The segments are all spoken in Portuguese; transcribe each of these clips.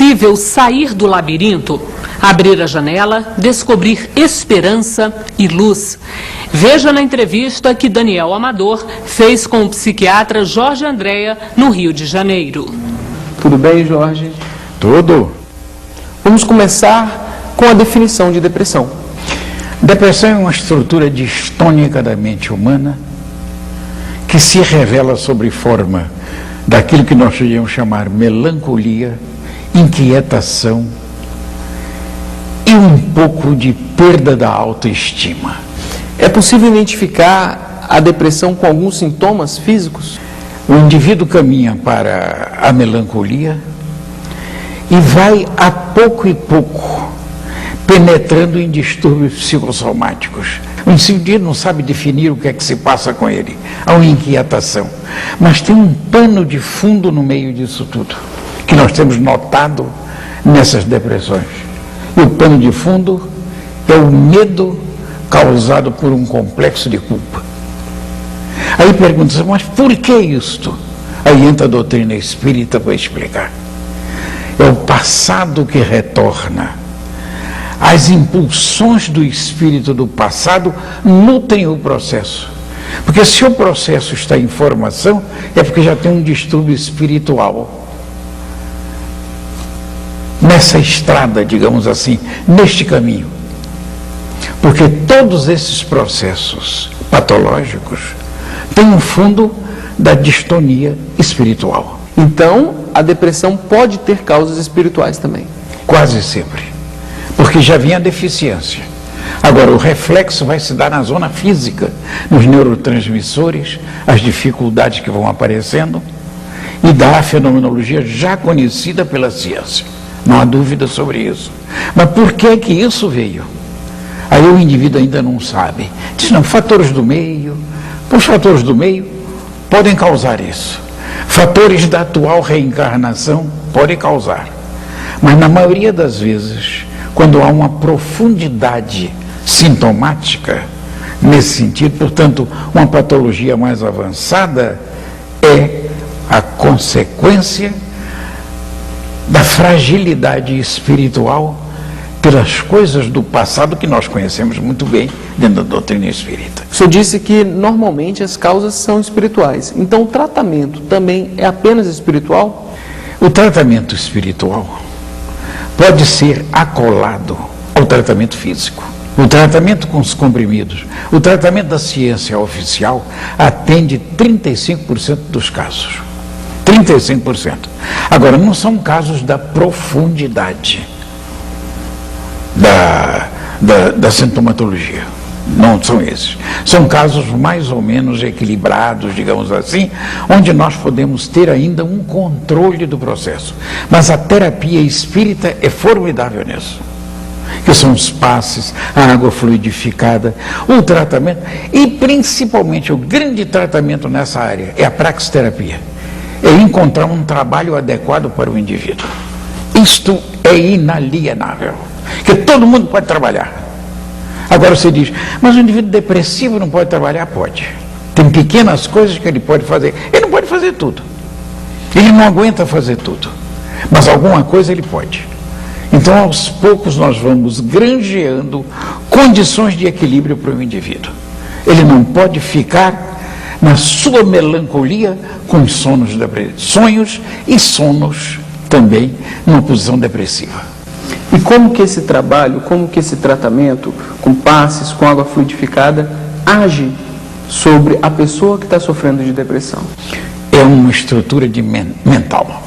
possível sair do labirinto? Abrir a janela, descobrir esperança e luz. Veja na entrevista que Daniel Amador fez com o psiquiatra Jorge Andréa, no Rio de Janeiro. Tudo bem, Jorge? Tudo. Vamos começar com a definição de depressão. Depressão é uma estrutura distônica da mente humana que se revela sob forma daquilo que nós podemos chamar melancolia, inquietação e um pouco de perda da autoestima. É possível identificar a depressão com alguns sintomas físicos? O indivíduo caminha para a melancolia e vai a pouco e pouco penetrando em distúrbios psicossomáticos. O indivíduo não sabe definir o que é que se passa com ele. Há uma inquietação. Mas tem um pano de fundo no meio disso tudo, que nós temos notado nessas depressões. E o pano de fundo é o medo causado por um complexo de culpa. Aí pergunta-se, mas por que isto? Aí entra a doutrina espírita para explicar. É o passado que retorna. As impulsões do espírito do passado nutrem o processo. Porque se o processo está em formação, é porque já tem um distúrbio espiritual. Nessa estrada, digamos assim, neste caminho. Porque todos esses processos patológicos têm um fundo da distonia espiritual. Então, a depressão pode ter causas espirituais também. Quase sempre. Porque já vinha a deficiência. Agora, o reflexo vai se dar na zona física, nos neurotransmissores, as dificuldades que vão aparecendo, e da fenomenologia já conhecida pela ciência. Não há dúvida sobre isso. Mas por que que isso veio? Aí o indivíduo ainda não sabe. Diz, não, fatores do meio. Os fatores do meio podem causar isso. Fatores da atual reencarnação podem causar. Mas na maioria das vezes, quando há uma profundidade sintomática nesse sentido, portanto, uma patologia mais avançada, é a consequência da fragilidade espiritual pelas coisas do passado que nós conhecemos muito bem dentro da doutrina espírita. O senhor disse que normalmente as causas são espirituais. Então o tratamento também é apenas espiritual? O tratamento espiritual pode ser acolado ao tratamento físico. O tratamento com os comprimidos, o tratamento da ciência oficial atende 35% dos casos. 35%. Agora, não são casos da profundidade da sintomatologia. Não são esses. São casos mais ou menos equilibrados, digamos assim, onde nós podemos ter ainda um controle do processo. Mas a terapia espírita é formidável nisso. Que são os passes, a água fluidificada, o tratamento, e principalmente o grande tratamento nessa área é a praxiterapia. É encontrar um trabalho adequado para o indivíduo. Isto é inalienável, que todo mundo pode trabalhar. Agora você diz, mas o indivíduo depressivo não pode trabalhar? Pode. Tem pequenas coisas que ele pode fazer. Ele não pode fazer tudo. Ele não aguenta fazer tudo. Mas alguma coisa ele pode. Então, aos poucos, nós vamos granjeando condições de equilíbrio para o indivíduo. Ele não pode ficar na sua melancolia com sonhos e sonos também numa posição depressiva. E como que esse trabalho, como que esse tratamento, com passes, com água fluidificada, age sobre a pessoa que está sofrendo de depressão? É uma estrutura mental.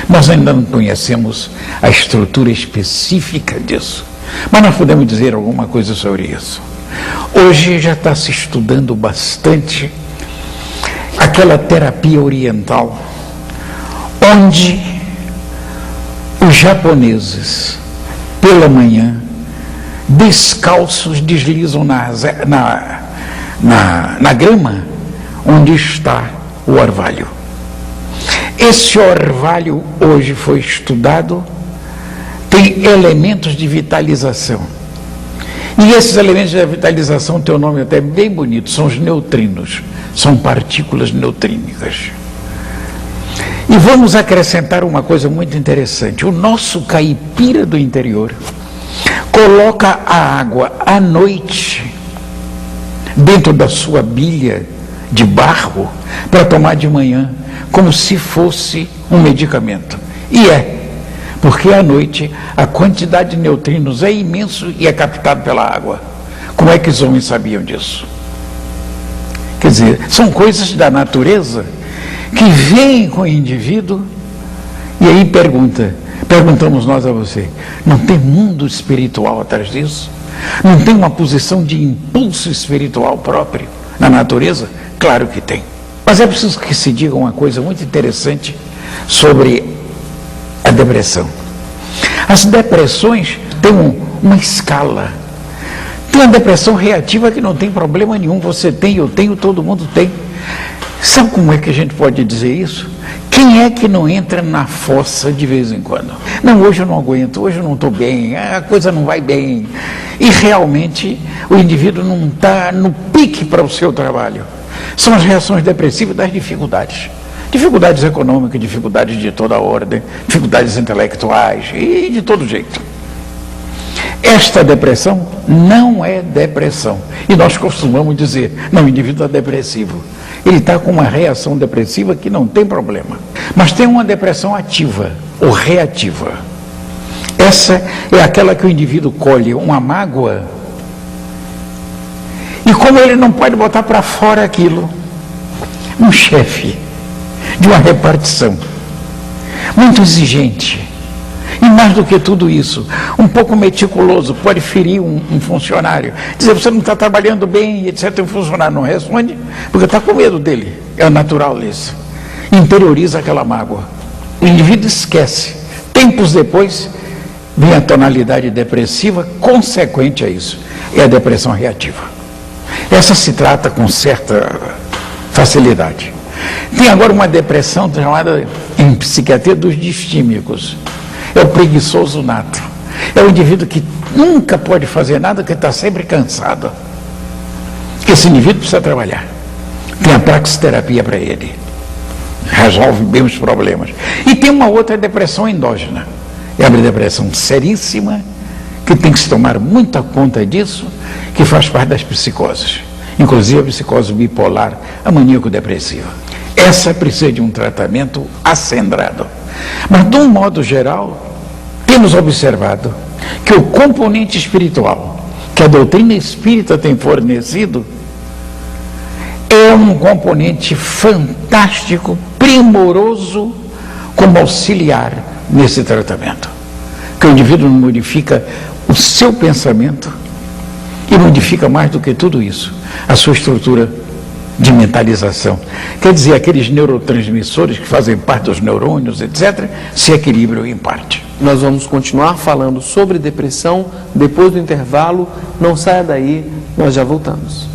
Nós ainda não conhecemos a estrutura específica disso, mas nós podemos dizer alguma coisa sobre isso. Hoje já está se estudando bastante aquela terapia oriental, onde os japoneses, pela manhã, descalços, deslizam na grama onde está o orvalho. Esse orvalho hoje foi estudado, tem elementos de vitalização. E esses elementos de vitalização têm um nome até bem bonito, são os neutrinos, são partículas neutrínicas. E vamos acrescentar uma coisa muito interessante. O nosso caipira do interior coloca a água à noite dentro da sua bilha de barro para tomar de manhã, como se fosse um medicamento. E é, porque à noite a quantidade de neutrinos é imenso e é captado pela água. Como é que os homens sabiam disso? Quer dizer, são coisas da natureza que vêm com o indivíduo. E aí perguntamos nós a você, não tem mundo espiritual atrás disso? Não tem uma posição de impulso espiritual próprio na natureza? Claro que tem. Mas é preciso que se diga uma coisa muito interessante sobre a depressão. As depressões têm uma escala. Tem a depressão reativa que não tem problema nenhum, você tem, eu tenho, todo mundo tem. Sabe como é que a gente pode dizer isso? Quem é que não entra na fossa de vez em quando? Não, hoje eu não aguento, hoje eu não estou bem, a coisa não vai bem. E realmente o indivíduo não está no pique para o seu trabalho. São as reações depressivas das dificuldades. Dificuldades econômicas, dificuldades de toda ordem, dificuldades intelectuais e de todo jeito. Esta depressão não é depressão. E nós costumamos dizer, não, o indivíduo é depressivo. Ele está com uma reação depressiva que não tem problema. Mas tem uma depressão ativa ou reativa. Essa é aquela que o indivíduo colhe uma mágoa e como ele não pode botar para fora aquilo, um chefe de uma repartição muito exigente, e mais do que tudo isso, um pouco meticuloso, pode ferir um funcionário, dizer, você não está trabalhando bem, etc. O funcionário não responde, porque está com medo dele, é natural isso, interioriza aquela mágoa, o indivíduo esquece, tempos depois vem a tonalidade depressiva consequente a isso, é a depressão reativa. Essa se trata com certa facilidade. Tem agora uma depressão chamada em psiquiatria dos distímicos. É o preguiçoso nato. É o indivíduo que nunca pode fazer nada, que está sempre cansado. Esse indivíduo precisa trabalhar. Tem a praxiterapia para ele. Resolve bem os problemas. E tem uma outra depressão endógena. É a depressão seríssima, que tem que se tomar muita conta disso, que faz parte das psicoses. Inclusive a psicose bipolar, a maníaco-depressiva. Essa precisa de um tratamento acendrado. Mas, de um modo geral, temos observado que o componente espiritual que a doutrina espírita tem fornecido é um componente fantástico, primoroso, como auxiliar nesse tratamento. Que o indivíduo modifica o seu pensamento e modifica mais do que tudo isso, a sua estrutura de mentalização. Quer dizer, aqueles neurotransmissores que fazem parte dos neurônios, etc., se equilibram em parte. Nós vamos continuar falando sobre depressão depois do intervalo. Não saia daí, nós já voltamos.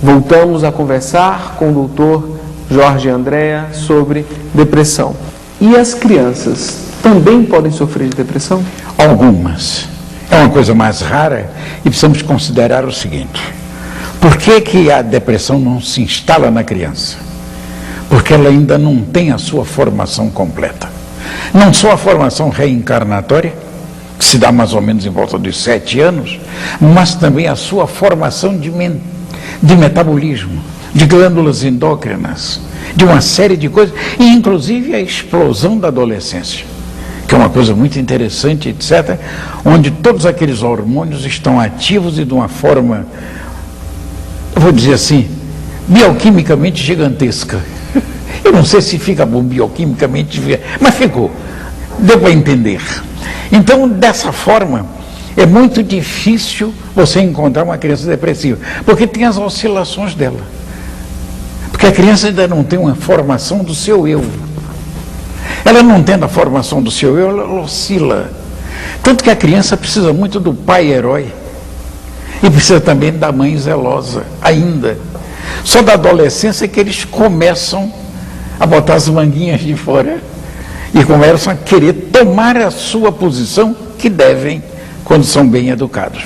Voltamos a conversar com o doutor Jorge Andréa sobre depressão. E as crianças também podem sofrer de depressão? Algumas. É uma coisa mais rara e precisamos considerar o seguinte. Por que a depressão não se instala na criança? Porque ela ainda não tem a sua formação completa. Não só a formação reencarnatória, que se dá mais ou menos em volta dos 7 anos, mas também a sua formação de metabolismo, de glândulas endócrinas, de uma série de coisas, e inclusive a explosão da adolescência, que é uma coisa muito interessante, etc., onde todos aqueles hormônios estão ativos e de uma forma, eu vou dizer assim, bioquimicamente gigantesca. Eu não sei se fica bom bioquimicamente, mas ficou, deu para entender. Então, dessa forma, é muito difícil você encontrar uma criança depressiva, porque tem as oscilações dela. Porque a criança ainda não tem uma formação do seu eu. Ela não tendo a formação do seu eu, ela oscila. Tanto que a criança precisa muito do pai herói. E precisa também da mãe zelosa, ainda. Só da adolescência que eles começam a botar as manguinhas de fora e começam a querer tomar a sua posição que devem quando são bem educados.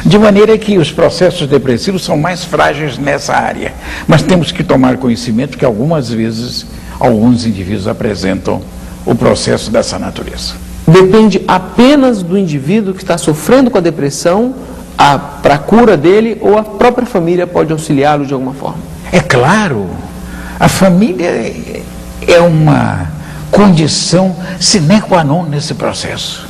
De maneira que os processos depressivos são mais frágeis nessa área, mas temos que tomar conhecimento que algumas vezes alguns indivíduos apresentam o processo dessa natureza. Depende apenas do indivíduo que está sofrendo com a depressão para a cura dele, ou a própria família pode auxiliá-lo de alguma forma? É claro, a família é uma condição sine qua non nesse processo.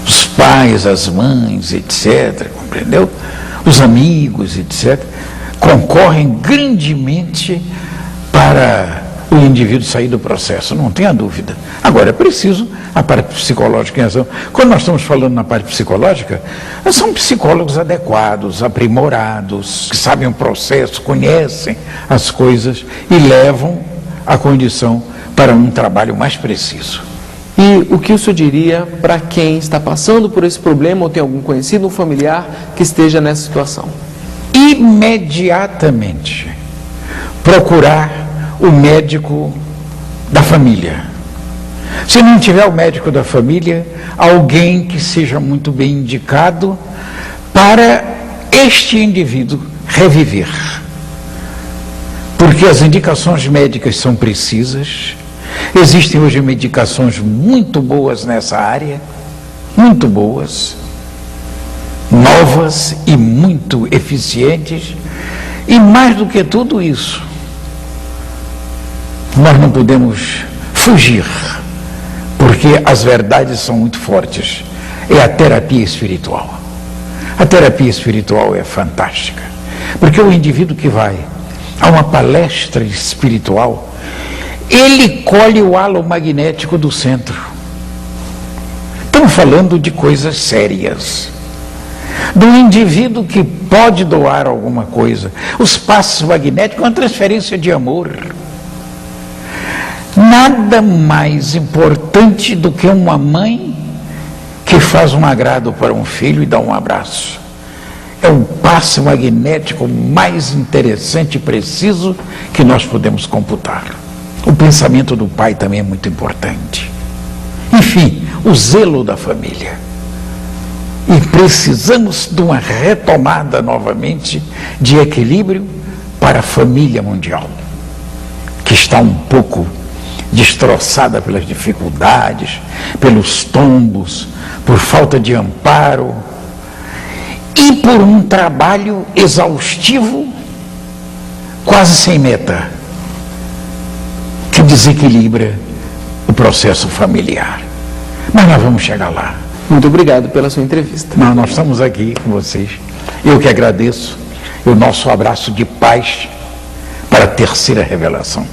Os pais, as mães, etc., compreendeu? Os amigos, etc., concorrem grandemente para o indivíduo sair do processo, não tenha dúvida. Agora, é preciso a parte psicológica em ação. Quando nós estamos falando na parte psicológica, são psicólogos adequados, aprimorados, que sabem o processo, conhecem as coisas e levam a condição para um trabalho mais preciso. E o que o senhor diria para quem está passando por esse problema ou tem algum conhecido, um familiar que esteja nessa situação? Imediatamente procurar o médico da família. Se não tiver o médico da família, alguém que seja muito bem indicado para este indivíduo reviver. Porque as indicações médicas são precisas. Existem hoje medicações muito boas nessa área, muito boas, novas e muito eficientes. E mais do que tudo isso, nós não podemos fugir, porque as verdades são muito fortes. É a terapia espiritual. A terapia espiritual é fantástica, porque o indivíduo que vai a uma palestra espiritual, ele colhe o halo magnético do centro. Estamos falando de coisas sérias. Do indivíduo que pode doar alguma coisa. Os passos magnéticos é uma transferência de amor. Nada mais importante do que uma mãe que faz um agrado para um filho e dá um abraço. É o passo magnético mais interessante e preciso que nós podemos computar. O pensamento do pai também é muito importante. Enfim, o zelo da família. E precisamos de uma retomada novamente de equilíbrio para a família mundial, que está um pouco destroçada pelas dificuldades, pelos tombos, por falta de amparo e por um trabalho exaustivo, quase sem meta, que desequilibra o processo familiar. Mas nós vamos chegar lá. Muito obrigado pela sua entrevista. Nós estamos aqui com vocês. Eu que agradeço. E o nosso abraço de paz para a terceira revelação.